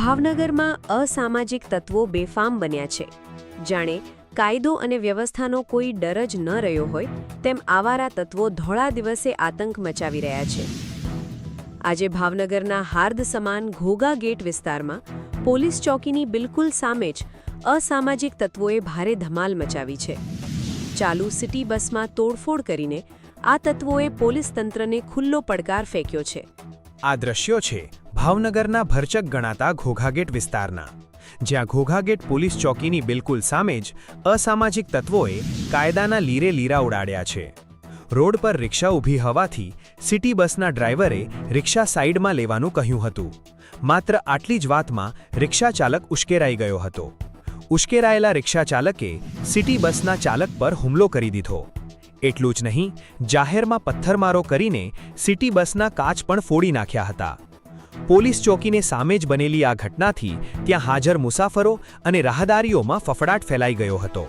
ભાવનગરમાં અસામાજિક તત્વો બેફામ બન્યા છે। જાણે કાયદો અને વ્યવસ્થાનો કોઈ ડર જ ન રહ્યો હોય તેમ આવારા તત્વો ધોળા દિવસે આતંક મચાવી રહ્યા છે। આજે ભાવનગરના હાર્દ સમાન ઘોઘા ગેટ વિસ્તારમાં પોલીસ ચોકીની બિલકુલ સામે જ અસામાજિક તત્વોએ ભારે ધમાલ મચાવી છે। ચાલુ સિટી બસમાં તોડફોડ કરીને આ તત્વોએ પોલીસ તંત્રને ખુલ્લો પડકાર ફેંક્યો છે। આ દ્રશ્યો છે ભાવનગરના ભરચક ગણાતા ઘોઘાગેટ વિસ્તારના, જ્યાં ઘોઘાગેટ પોલીસ ચોકીની બિલકુલ સામે જ અસામાજિક તત્વોએ કાયદાના લીરે લીરા ઉડાડ્યા છે। રોડ પર રિક્ષા ઊભી હોવાથી સિટી બસના ડ્રાઈવરે રિક્ષા સાઈડમાં લેવાનું કહ્યું હતું। માત્ર આટલી જ વાતમાં રિક્ષા ચાલક ઉશ્કેરાઈ ગયો હતો। ઉશ્કેરાયેલા રિક્ષા ચાલકે સિટી બસના ચાલક પર હુમલો કરી દીધો। એટલું જ નહીં, જાહેરમાં પથ્થરમારો કરીને સિટી બસના કાચ પણ ફોડી નાખ્યા હતા। પોલીસ ચોકીને સામે જ બનેલી આ ઘટનાથી ત્યાં હાજર મુસાફરો અને રાહદારીઓમાં ફફડાટ ફેલાઈ ગયો હતો।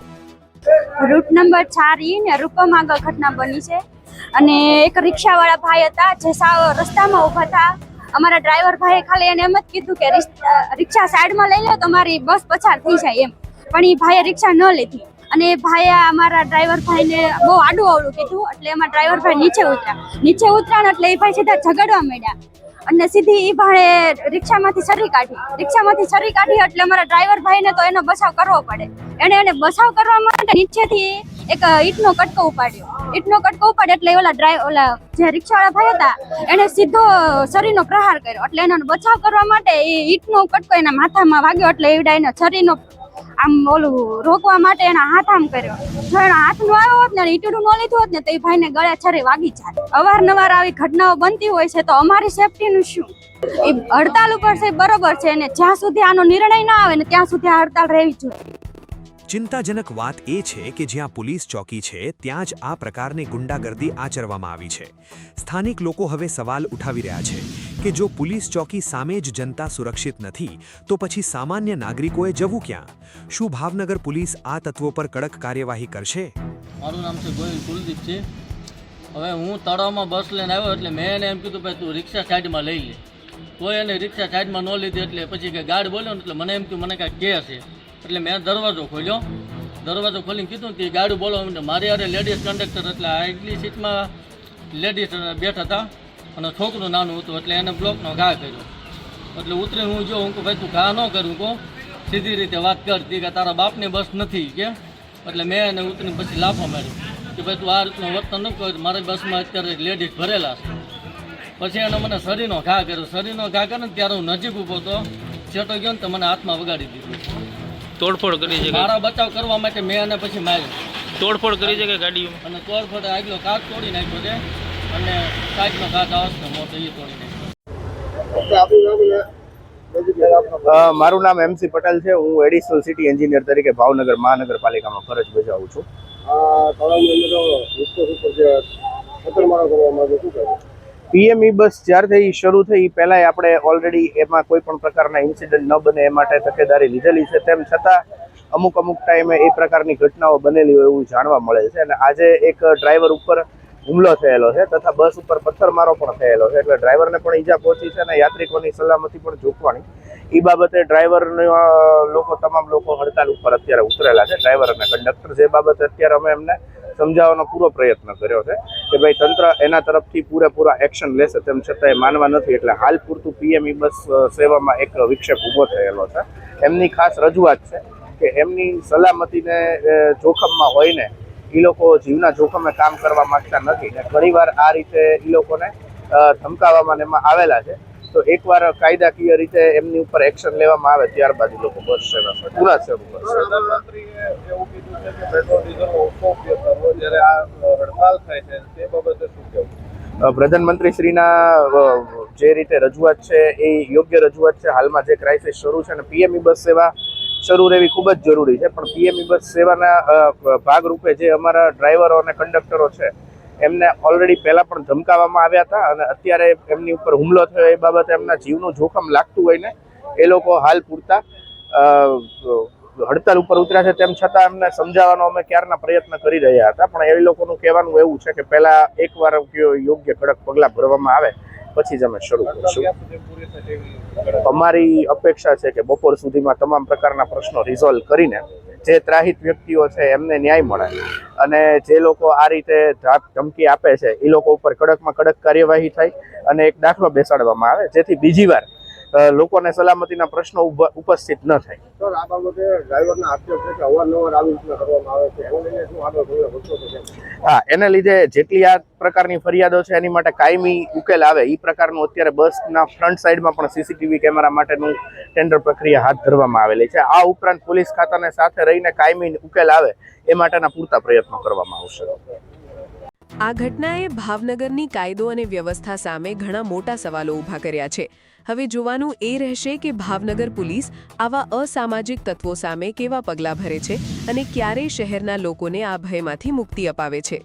રૂટ નંબર 4 ને રૂપમ આગળ ઘટના બની છે અને એક રિક્ષાવાળા ભાઈ હતા જે સાવ રસ્તામાં ઊભા હતા। અમારા ડ્રાઈવર ભાઈએ ખાલી એને એમ જ કીધું કે રિક્ષા સાઈડમાં લઈ લો તો મારી બસ પસાર થઈ જાય એમ, પણ એ ભાઈએ રિક્ષા ન લીધી અને એ ભાઈએ અમારા ડ્રાઈવર ભાઈને બહુ આડું અવળું કીધું એટલે એમાં ડ્રાઈવર ભાઈ નીચે ઉતર્યા એટલે એ ભાઈ સીધા ઝઘડવા માંડ્યા અને સીધી એ ભાઈએ રિક્ષામાંથી છરી કાઢી એટલે અમારા ડ્રાઈવર ભાઈને તો એનો બચાવ કરવો પડે। એને બચાવ કરવા માટે નીચેથી એક ઈંટનો કટકો ઉપાડ્યો એટલે ઓલા જે રિક્ષાવાળા ભાઈ હતા એને સીધો છરીનો પ્રહાર કર્યો એટલે એનો બચાવ કરવા માટે એ ઈંટનો કટકો એના માથામાં વાગ્યો એટલે એવડા એનો છરીનો આમ ઓલું રોકવા માટે એના હાથ આમ કર્યો। જો એના હાથ નો આવ્યો હોત ને ઈટડું ન લીધું હોત ને તો એ ભાઈને ગળે છરી વાગી જાય। અવારનવાર આવી ઘટનાઓ બનતી હોય છે તો અમારી સેફટીનું શું? એ હડતાલ ઉપર છે બરોબર છે અને જ્યાં સુધી આનો નિર્ણય ના આવે ને ત્યાં સુધી આ હડતાલ રહેવી જોઈએ। ચિંતાજનક વાત એ છે કે જ્યાં પોલીસ ચોકી છે ત્યાં જ આ પ્રકારની ગુંડાગર્દી આચરવામાં આવી છે। સ્થાનિક લોકો હવે સવાલ ઉઠાવી રહ્યા છે કે જો પોલીસ ચોકી સામે જ જનતા સુરક્ષિત નથી તો પછી સામાન્ય નાગરિકોએ જવું ક્યાં? શું ભાવનગર પોલીસ આ તત્વો પર કડક કાર્યવાહી કરશે? મારું નામ છે ગોહિલ કુલદીપ છે। હવે હું તળાવમાં બસ લઈને આવ્યો એટલે મેં એને એમ કીધું ભાઈ તું રિક્ષા સાઈડમાં લઈ લે। કોઈ એને રિક્ષા સાઈડમાં ન લીધી એટલે પછી કે ગાર્ડ બોલ્યો ને એટલે મને એમ કે મને કાંઈ કે છે એટલે મેં દરવાજો ખોલીને કીધું કે ગાડી બોલવા મારી યારે લેડીઝ કંડક્ટર એટલે આગલી સીટમાં લેડીઝ બેઠા હતા અને છોકરું નાનું હતું એટલે એને બ્લોકનો ઘા કર્યો એટલે ઉતરી હું જો હું ભાઈ તું ઘા ન કરું કહું સીધી રીતે વાત કરતી કે તારા બાપની બસ નથી કે એટલે મેં એને ઉતરીને પછી લાફો માર્યો કે ભાઈ તું આ રીતનું વર્તન ન કર, મારી બસમાં અત્યારે લેડીઝ ભરેલા છે। પછી એને મને શરીરનો ઘા કર્યો કરે ને ત્યારે હું નજીક ઊભો હતો, છેટો ગયો ને તો મને હાથમાં વગાડી દીધું। તોડફોડ કરી છે? મારા બચાવ કરવા માટે મેં એને પછી માર્યો। તોડફોડ કરી છે કે ગાડીઓ? અને તોડફોડ આગલો કાચ તોડી નાખ્યો છે અને સાઈડનો કાચ આવશે મોટો એ તોડી નાખ્યો। મારું નામ MC પટેલ છે। હું એડિશનલ સિટી એન્જિનિયર તરીકે ભાવનગર મહાનગરપાલિકામાં ફરજ બજાવું છું। PME બસ જ્યારથી શરૂ થઈ પહેલાં આપણે ઓલરેડી એમાં કોઈ પણ પ્રકારના ઇન્સિડન્ટ ન બને એ માટે તકેદારી લીધેલી છે। તેમ છતાં અમુક ટાઈમે એ પ્રકારની ઘટનાઓ બનેલી હોય એવું જાણવા મળે છે અને આજે એક ડ્રાઈવર ઉપર હુમલો થયેલો છે તથા બસ ઉપર પથ્થરમારો પણ થયેલો છે એટલે ડ્રાઈવરને પણ ઈજા પહોંચી છે અને યાત્રિકોની સલામતી પણ જોખવાણી। એ બાબતે તમામ લોકો હડતાલ ઉપર અત્યારે ઉતરેલા છે, ડ્રાઈવર અને કંડક્ટર। જે બાબતે અત્યારે અમે એમને સમજાવવાનો પૂરો પ્રયત્ન કર્યો છે કે ભાઈ તંત્ર એના તરફથી પૂરેપૂરા એક્શન લેશે, તેમ છતાં એ માનવા નથી એટલે હાલ પૂરતું PME બસ સેવામાં એક વિક્ષેપ ઊભો થયેલો છે। એમની ખાસ રજૂઆત છે કે એમની સલામતીને જોખમમાં હોઈને એ લોકો જીવના જોખમે કામ કરવા માંગતા નથી ને ઘણીવાર આ રીતે એ લોકોને ધમકાવવામાં એમાં આવેલા છે। તો એકવાર કાયદાકીય રીતે એમની ઉપર એક્શન લેવામાં આવે ત્યારબાદ એ લોકો બસ સેવા પૂરા શરૂ કરશે। પ્રધાનમંત્રી શ્રીના જે રીતે રજૂઆત છે એ યોગ્ય રજૂઆત છે। હાલમાં જે ક્રાઇસિસ શરૂ છે અને PME બસ સેવા શરૂ રહેવી ખૂબ જ જરૂરી છે, પણ PME બસ સેવાના ભાગરૂપે જે અમારા ડ્રાઈવરો અને કંડક્ટરો છે એમને ઓલરેડી પહેલાં પણ ધમકાવવામાં આવ્યા હતા અને અત્યારે એમની ઉપર હુમલો થયો એ બાબતે એમના જીવનું જોખમ લાગતું હોય ને એ લોકો હાલ પૂરતા હડતાલ ઉપર ઉતર્યા છે। તેમ છતાં એમને સમજાવવાનો અમે ક્યારના પ્રયત્ન કરી રહ્યા હતા, પણ એ લોકોનું કહેવાનું એવું છે કે પહેલાં એકવાર યોગ્ય કડક પગલાં ભરવામાં આવે પછી જ અમે શરૂ કરીશું. અમારી અપેક્ષા છે કે બપોર સુધીમાં તમામ પ્રકારના પ્રશ્નો રિઝોલ્વ કરીને જે ત્રાહિત વ્યક્તિઓ છે એમને ન્યાય મળે અને જે લોકો આ રીતે ધમકી આપે છે એ લોકો ઉપર કડકમાં કડક કાર્યવાહી થાય અને એક દાખલો બેસાડવામાં આવે જેથી બીજી વાર લોકોને સલામતીના પ્રશ્નો ઉપસ્થિત ન થાય. આ બાબતે ડ્રાઈવરના આક્ષેપ છે કે અવારનવાર આવી રીતના કરવામાં આવે છે, એને લઈને શું આગળ પગલાં ભરશો છો? હા, એને લીધે જેટલી આ પ્રકારની ફરિયાદો છે એની માટે કાયમી ઉકેલ આવે એ પ્રકારનું અત્યારે બસના ફ્રન્ટ સાઈડમાં પણ સીસીટીવી કેમેરા માટેનું ટેન્ડર પ્રક્રિયા હાથ ધરવામાં આવેલી છે. આ ઉપરાંત પોલીસ ખાતાને સાથે રહીને કાયમી ઉકેલ આવે એ માટેના પૂરતા પ્રયત્નો કરવામાં આવશે. આ ઘટનાએ ભાવનગરની કાયદો અને વ્યવસ્થા સામે ઘણા મોટા સવાલો ઊભા કર્યા છે. હવે જોવાનું એ રહેશે કે ભાવનગર પોલીસ આવા અસામાજિક તત્વો સામે કેવા પગલાં ભરે છે અને ક્યારે શહેરના લોકોને આ ભયમાંથી મુક્તિ અપાવે છે.